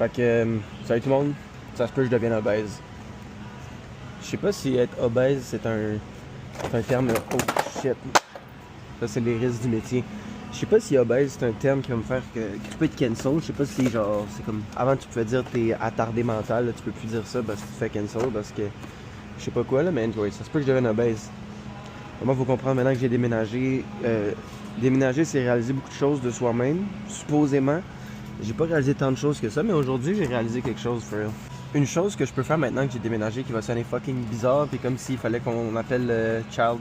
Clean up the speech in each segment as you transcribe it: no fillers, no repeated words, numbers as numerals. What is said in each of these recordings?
Fait que, salut tout le monde, ça se peut que je devienne obèse. Je sais pas si être obèse c'est un terme. Oh shit. Ça c'est les risques du métier. Je sais pas si obèse c'est un terme qui va me faire qui peut être cancel. Je sais pas si genre c'est comme. Avant tu pouvais dire t'es attardé mental, là, tu peux plus dire ça parce que tu te fais cancel parce que. Je sais pas quoi là, mais anyway, ça se peut que je devienne obèse. Moi, il faut comprendre maintenant que j'ai déménagé. Déménager, c'est réaliser beaucoup de choses de soi-même, supposément. J'ai pas réalisé tant de choses que ça, mais aujourd'hui, j'ai réalisé quelque chose, for real. Une chose que je peux faire maintenant que j'ai déménagé qui va sonner fucking bizarre, puis comme s'il fallait qu'on appelle Child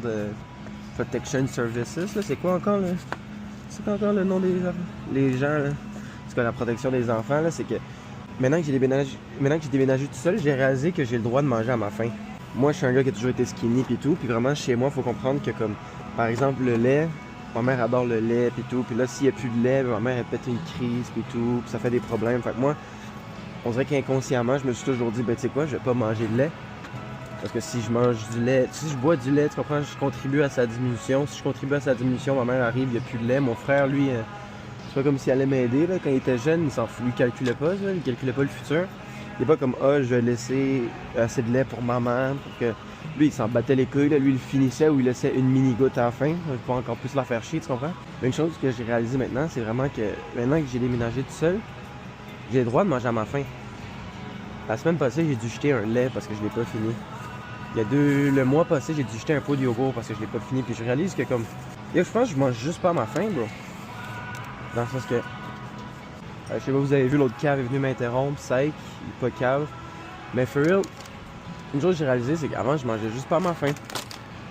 Protection Services, là. C'est quoi encore, là? C'est quoi encore le nom des les gens, là? C'est quoi la protection des enfants, là? C'est que maintenant que j'ai déménagé tout seul, j'ai réalisé que j'ai le droit de manger à ma faim. Moi, je suis un gars qui a toujours été skinny pis tout, puis vraiment, chez moi, il faut comprendre que comme, par exemple, le lait, ma mère adore le lait pis tout, puis là, s'il n'y a plus de lait, ma mère, elle pète une crise pis tout, pis ça fait des problèmes. Fait que moi, on dirait qu'inconsciemment, je me suis toujours dit, ben tu sais quoi, je vais pas manger de lait. Parce que si je mange du lait, si je bois du lait, tu comprends, je contribue à sa diminution. Si je contribue à sa diminution, ma mère arrive, il n'y a plus de lait. Mon frère, lui, c'est pas comme s'il allait m'aider, là. Quand il était jeune, il s'en fout, il calculait pas, là, il calculait pas le futur. Il est pas comme, je vais laisser assez de lait pour maman, pour que... Lui, il s'en battait les couilles, là. Lui, il finissait ou il laissait une mini-goutte à la fin, pour encore plus la faire chier, tu comprends? Mais une chose que j'ai réalisé maintenant, c'est vraiment que, maintenant que j'ai déménagé tout seul, j'ai le droit de manger à ma faim. La semaine passée, j'ai dû jeter un lait parce que je l'ai pas fini. Le mois passé, j'ai dû jeter un pot de yogourt parce que je l'ai pas fini, puis je réalise que comme... je pense que je mange juste pas à ma faim, bro. Dans le sens que... je sais pas, vous avez vu, l'autre cave est venu m'interrompre, sec, il est pas cave. Mais for real, une chose que j'ai réalisé, c'est qu'avant, je mangeais juste pas à ma faim.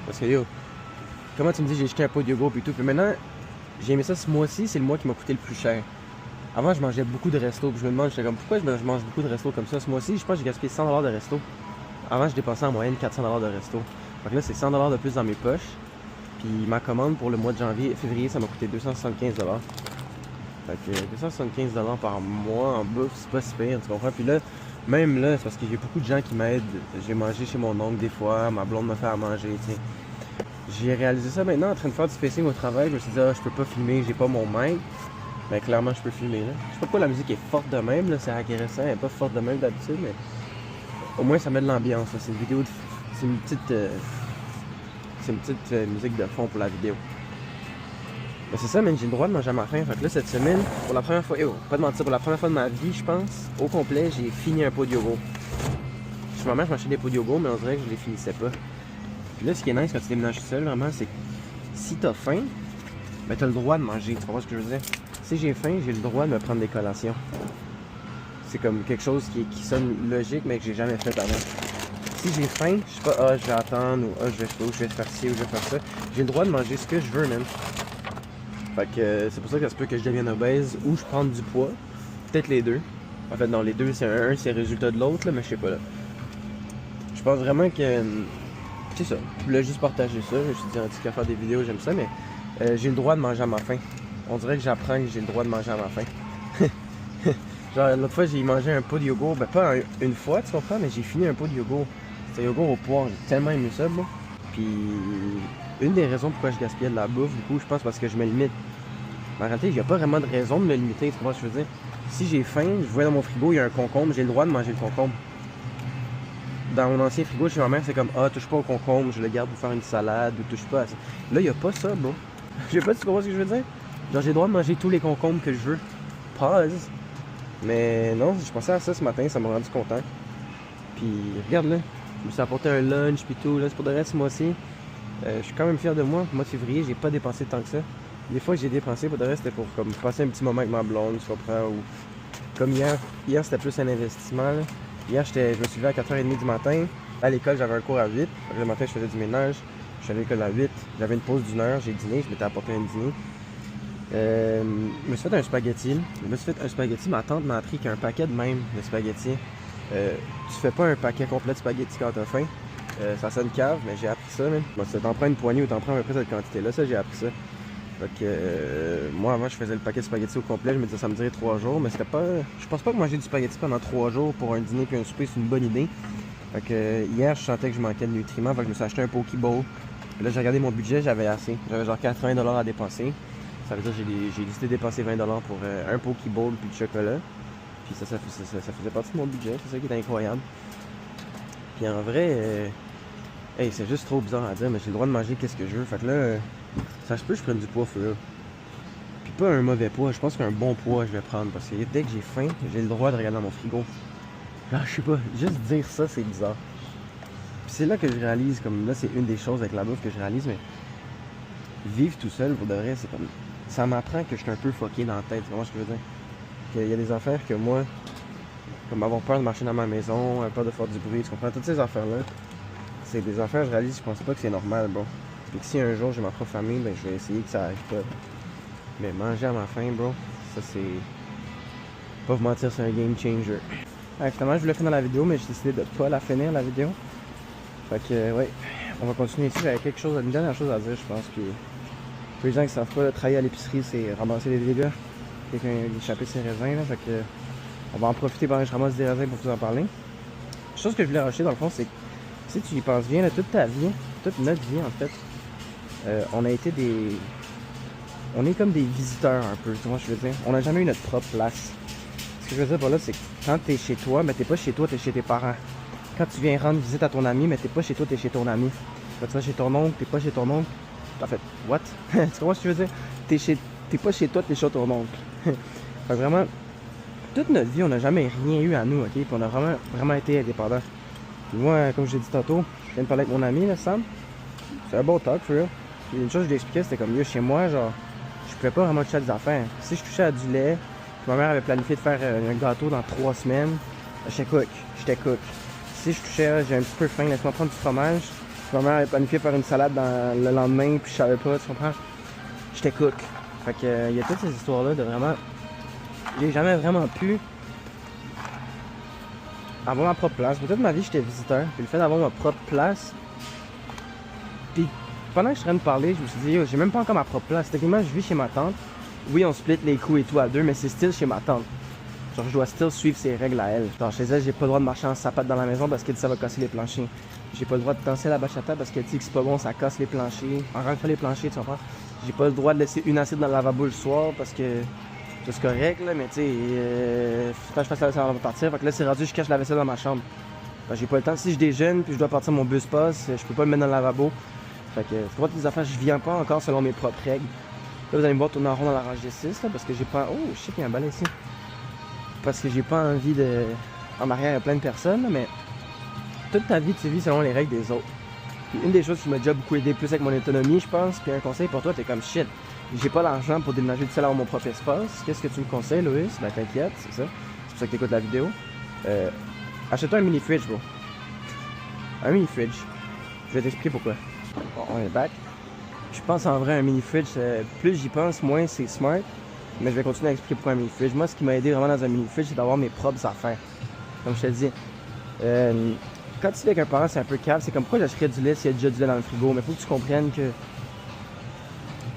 Parce que yo, comment tu me dis, j'ai jeté un pot de yogourt et tout. Puis maintenant, j'ai aimé ça ce mois-ci, c'est le mois qui m'a coûté le plus cher. Avant, je mangeais beaucoup de restos, puis je me demande, j'étais comme, pourquoi je mange beaucoup de restos comme ça? Ce mois-ci, je pense que j'ai gaspillé 100$ de resto. Avant, je dépensais en moyenne 400$ de resto. Donc là, c'est 100$ de plus dans mes poches. Puis ma commande pour le mois de février, ça m'a coûté 275$. Fait que 275$ par mois en bouffe, c'est pas si pire, tu comprends? Puis là, même là, c'est parce que j'ai beaucoup de gens qui m'aident. J'ai mangé chez mon oncle des fois, ma blonde me fait à manger, tu sais. J'ai réalisé ça maintenant en train de faire du spacing au travail. Je me suis dit, je peux pas filmer, j'ai pas mon mic. Mais clairement, je peux filmer, là. Je sais pas pourquoi la musique est forte de même, là, c'est agressant, elle est pas forte de même d'habitude, mais au moins ça met de l'ambiance, là. C'est une vidéo de... C'est une petite musique de fond pour la vidéo. Mais c'est ça, mais j'ai le droit de manger à ma faim. Fait que là, cette semaine, pour la première fois, pas de mentir, pour la première fois de ma vie, je pense, au complet, j'ai fini un pot de yogourt. Chez ma mère, je m'achetais des pots de yogourt, mais on dirait que je les finissais pas. Puis là, ce qui est nice quand tu déménages tout seul, vraiment, c'est que si t'as faim, ben t'as le droit de manger. Tu comprends ce que je veux dire? Si j'ai faim, j'ai le droit de me prendre des collations. C'est comme quelque chose qui sonne logique, mais que j'ai jamais fait avant. Si j'ai faim, je sais pas, je vais attendre, ou je vais faire ci, ou je vais faire ça. J'ai le droit de manger ce que je veux, même. Fait que c'est pour ça que ça se peut que je devienne obèse ou je prenne du poids. Peut-être les deux. En fait, non, les deux, c'est c'est le résultat de l'autre, là, mais je sais pas, là. Je pense vraiment que... c'est ça. Je voulais juste partager ça. Je me suis dit, un petit qu'à faire des vidéos, j'aime ça, mais j'ai le droit de manger à ma faim. On dirait que j'apprends que j'ai le droit de manger à ma faim. Genre, l'autre fois, j'ai mangé un pot de yogourt. Ben, pas une fois, tu comprends, mais j'ai fini un pot de yogourt. C'était yogourt au poire. J'ai tellement aimé ça, moi. Puis, une des raisons pourquoi je gaspillais de la bouffe, du coup, je pense parce que je me limite. Mais en réalité, il n'y a pas vraiment de raison de me limiter, tu comprends ce que je veux dire? Si j'ai faim, je vois dans mon frigo, il y a un concombre, j'ai le droit de manger le concombre. Dans mon ancien frigo, chez ma mère, c'est comme, touche pas au concombre, je le garde pour faire une salade, ou touche pas à ça. Là, il n'y a pas ça, bro. Je sais pas si tu comprends ce que je veux dire? Genre, j'ai le droit de manger tous les concombres que je veux. Pause. Mais non, je pensais à ça ce matin, ça m'a rendu content. Puis, regarde là, je me suis apporté un lunch, puis tout, là, c'est pour de reste, ce mois-ci. Je suis quand même fier de moi. Le mois de février, j'ai pas dépensé tant que ça. Des fois que j'ai dépensé, pour de reste, c'était pour comme passer un petit moment avec ma blonde, tu comprends, ou comme hier. Hier, c'était plus un investissement, là. Hier, je me suis levé à 4h30 du matin. À l'école, j'avais un cours à 8. Le matin, je faisais du ménage. Je suis allé à l'école à 8. J'avais une pause d'1 heure, j'ai dîné, je m'étais apporté un dîner. Je me suis fait un spaghetti. Ma tante m'a appris qu'un paquet de même de spaghetti, tu fais pas un paquet complet de spaghetti quand t'as faim. Ça sonne cave, mais j'ai appris ça, même. Bon, t'en prends une poignée ou t'en prends à peu près cette quantité-là, ça, j'ai appris ça. Fait que, moi, avant, je faisais le paquet de spaghetti au complet, je me disais ça me dirait 3 jours, mais c'était pas... Je pense pas que manger du spaghetti pendant 3 jours pour un dîner puis un souper, c'est une bonne idée. Fait que, hier, je sentais que je manquais de nutriments, fait que je me suis acheté un Pokéball. Là, j'ai regardé mon budget, j'avais assez. J'avais genre 80$ à dépenser. Ça veut dire que j'ai décidé de dépenser 20$ pour un Pokéball puis du chocolat. Puis ça faisait partie de mon budget, c'est ça qui est incroyable. Puis en vrai, hey, c'est juste trop bizarre à dire, mais j'ai le droit de manger qu'est-ce que je veux. Fait que là, ça se peut que je prenne du poids, là. Puis pas un mauvais poids, je pense qu'un bon poids je vais prendre. Parce que dès que j'ai faim, j'ai le droit de regarder dans mon frigo. Là, je sais pas, juste dire ça, c'est bizarre. Puis c'est là que je réalise, comme là, c'est une des choses avec la bouffe que je réalise, mais vivre tout seul, pour de vrai, c'est comme... Ça m'apprend que je suis un peu fucké dans la tête, tu vois ce que je veux dire? Qu'il y a des affaires que moi, comme avoir peur de marcher dans ma maison, peur de faire du bruit, tu comprends? Toutes ces affaires-là, c'est des affaires, je réalise, je pense pas que c'est normal, bon. Puis que si un jour j'ai ma propre famille, ben je vais essayer que ça arrive pas. Mais manger à ma faim, bro, ça c'est... Pas vous mentir, c'est un game changer. Ouais, finalement, je voulais finir la vidéo, mais j'ai décidé de pas la finir, la vidéo. Fait que, ouais, on va continuer ici. J'avais quelque chose, une dernière chose à dire, je pense. Puis, pour les gens qui savent pas, travailler à l'épicerie, c'est ramasser des dégâts. Quelqu'un a échappé ses raisins, là. Fait que, on va en profiter pendant que je ramasse des raisins pour vous en parler. La chose que je voulais racheter, dans le fond, c'est que, si tu y penses bien, là, toute ta vie, toute notre vie, en fait, on a été des... On est comme des visiteurs, un peu, tu vois ce que je veux dire? On n'a jamais eu notre propre place. Ce que je veux dire par là, c'est que quand t'es chez toi, mais t'es pas chez toi, t'es chez tes parents. Quand tu viens rendre visite à ton ami, mais t'es pas chez toi, t'es chez ton ami. Quand tu vas chez ton oncle, t'es pas chez ton oncle. En fait, what? Tu comprends ce que je veux dire? T'es pas chez toi, t'es chez ton oncle. Fait que vraiment, toute notre vie, on n'a jamais rien eu à nous, ok? Puis on a vraiment été indépendants. Puis moi, comme je l'ai dit tantôt, je viens de parler avec mon ami, là, Sam. C'est un bon talk, for real. Puis une chose que je lui expliquais, c'était comme, yo, chez moi, genre, je pouvais pas vraiment toucher à des affaires. Si je touchais à du lait, puis ma mère avait planifié de faire un gâteau dans 3 semaines, j'étais cook. Si je touchais, j'ai un petit peu faim, laisse-moi prendre du fromage. Puis ma mère avait planifié de faire une salade le lendemain, puis je savais pas, tu comprends? J'étais cook. Fait que, il y a toutes ces histoires-là de vraiment... J'ai jamais vraiment pu avoir ma propre place. Pour toute ma vie, j'étais visiteur. Puis le fait d'avoir ma propre place... Puis pendant que je suis en train de parler, je me suis dit, yo, j'ai même pas encore ma propre place. Techniquement, je vis chez ma tante. Oui, on split les coups et tout à deux, mais c'est still chez ma tante. Genre, je dois still suivre ses règles à elle. Genre, chez elle, j'ai pas le droit de marcher en sapate dans la maison parce qu'elle dit que ça va casser les planchers. J'ai pas le droit de danser la bachata parce qu'elle dit que c'est pas bon, ça casse les planchers. En rentrant les planchers, tu comprends? J'ai pas le droit de laisser une assiette dans le lavabo le soir parce que c'est correct, là, mais tu sais, faut que je fasse la vaisselle avant de partir. Fait que là, c'est rendu, je cache la vaisselle dans ma chambre. Fait que j'ai pas le temps. Si je déjeune puis je dois partir mon bus passe, je peux pas le mettre dans le lavabo. Fait que, tu vois, des affaires, je viens pas encore selon mes propres règles. Là, vous allez me voir tourner en rond dans la rangée 6, là, parce que j'ai pas... Oh, shit, il y a un balai ici. Parce que j'ai pas envie de... En arrière, il y a plein de personnes, là, mais... Toute ta vie, tu vis selon les règles des autres. Puis une des choses qui m'a déjà beaucoup aidé plus avec mon autonomie, je pense, puis un conseil pour toi, t'es comme shit. J'ai pas l'argent pour déménager tout seul avoir mon propre espace. Qu'est-ce que tu me conseilles, Louis? Ben, t'inquiète, c'est ça. C'est pour ça que t'écoutes la vidéo. Achète-toi un mini-fridge, bro. Un mini-fridge. Je vais t'expliquer pourquoi. Bon, on est back. Je pense en vrai un mini-fridge, plus j'y pense, moins c'est smart. Mais je vais continuer à expliquer pourquoi un mini-fridge. Moi, ce qui m'a aidé vraiment dans un mini-fridge, c'est d'avoir mes propres affaires. Comme je te dis, quand tu vis avec un parent, c'est un peu calme. C'est comme pourquoi j'achèterais du lait s'il y a déjà du lait dans le frigo. Mais il faut que tu comprennes que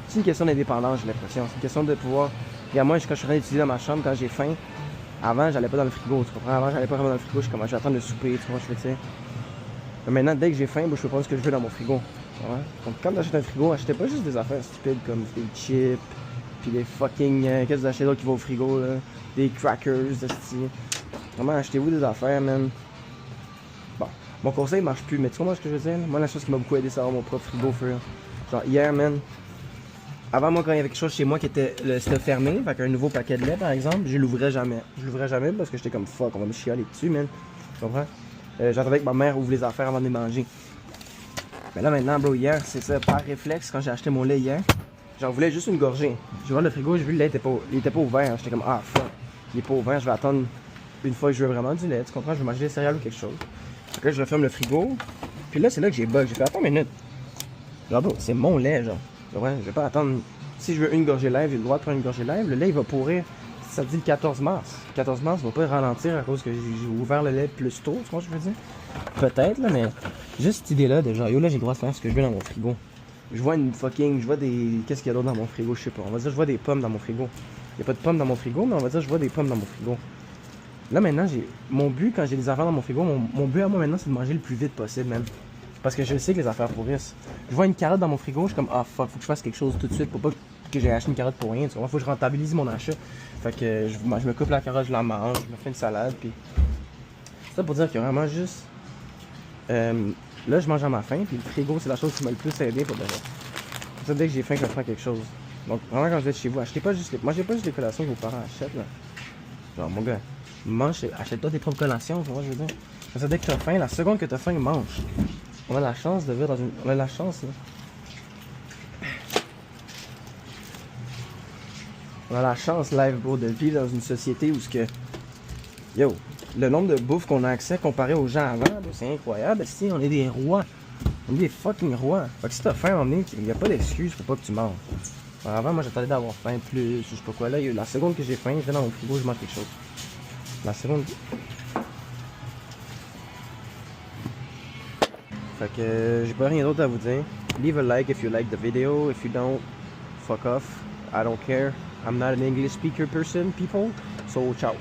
c'est une question d'indépendance, j'ai l'impression. C'est une question de pouvoir... Regarde, moi, quand je suis en train d'étudier dans ma chambre, quand j'ai faim, avant, j'allais pas dans le frigo, tu comprends? Avant, j'allais pas vraiment dans le frigo, je commençais à attendre le souper, tu vois, je fais, tu sais. Mais maintenant, dès que j'ai faim, je peux prendre ce que je veux dans mon frigo. Ouais. Donc quand t'achètes un frigo, achetez pas juste des affaires stupides comme des chips, puis des fucking... qu'est-ce que vous achetez d'autre qui va au frigo, là? Des crackers, de style. Vraiment, achetez-vous des affaires, man. Bon, mon conseil marche plus, mais tu comprends ce que je veux dire? Moi, la chose qui m'a beaucoup aidé, c'est d'avoir mon propre frigo, frère. Genre, hier, man, avant, moi, quand il y avait quelque chose chez moi qui était c'était fermé, fait qu'un nouveau paquet de lait, par exemple, je l'ouvrais jamais. Je l'ouvrais jamais parce que j'étais comme fuck, on va me chialer dessus, man. Tu comprends? J'attendais que ma mère ouvre les affaires avant de les manger. Mais là maintenant, bro, hier, c'est ça, par réflexe, quand j'ai acheté mon lait hier, j'en voulais juste une gorgée. J'ai ouvert le frigo, j'ai vu le lait, il était pas ouvert. J'étais comme, ah fuck, il est pas ouvert, je vais attendre une fois que je veux vraiment du lait, tu comprends? Je vais manger des céréales ou quelque chose. Fait que là, je referme le frigo, puis là, c'est là que j'ai bug. J'ai fait, attends une minute. Genre, bro, c'est mon lait, genre. Ouais, je vais pas attendre. Si je veux une gorgée live, j'ai le droit de prendre une gorgée live, le lait, il va pourrir. Ça dit le 14 mars. Le 14 mars, il va pas ralentir à cause que j'ai ouvert le lait plus tôt, tu vois ce que je veux dire? Peut-être, là, mais juste cette idée-là de genre, yo, là, j'ai le droit de faire ce que je veux dans mon frigo. Je vois des... Qu'est-ce qu'il y a d'autre dans mon frigo? Je sais pas. On va dire, je vois des pommes dans mon frigo. Il n'y a pas de pommes dans mon frigo, mais on va dire, je vois des pommes dans mon frigo. Là, maintenant, mon but, quand j'ai des affaires dans mon frigo, mon but à moi, maintenant, c'est de manger le plus vite possible, même. Parce que je sais que les affaires pourrissent. Je vois une carotte dans mon frigo, je suis comme, ah, fuck, faut que je fasse quelque chose tout de suite pour pas que j'ai acheté une carotte pour rien, tu comprends? Faut que je rentabilise mon achat. Fait que je me coupe la carotte, je la mange, je me fais une salade, puis... C'est ça pour dire qu'il y a vraiment juste... là, je mange à ma faim, puis le frigo, c'est la chose qui m'a le plus aidé pour de vrai. Comme ça, dès que j'ai faim, je vais faire quelque chose. Donc, vraiment, quand vous êtes chez vous, achetez pas juste les... Mangez pas juste les collations que vos parents achètent, là. Genre, mon gars, achète-toi tes propres collations, moi, je veux dire. Comme ça, dès que t'as faim, la seconde que t'as faim, mange. On a la chance de vivre dans une... On a la chance, là. On a la chance, live, bro, de vivre dans une société où ce que... Yo, le nombre de bouffe qu'on a accès comparé aux gens avant, c'est incroyable. Si, on est des rois. On est des fucking rois. Fait que si t'as faim, il n'y a pas d'excuse pour pas que tu manges. Alors avant, moi, j'attendais d'avoir faim plus, je sais pas quoi. Là, la seconde que j'ai faim, je vais dans mon frigo, je mange quelque chose. La seconde... Fait que j'ai pas rien d'autre à vous dire. Leave a like if you like the video. If you don't, fuck off. I don't care. I'm not an English speaker person, people. So, ciao.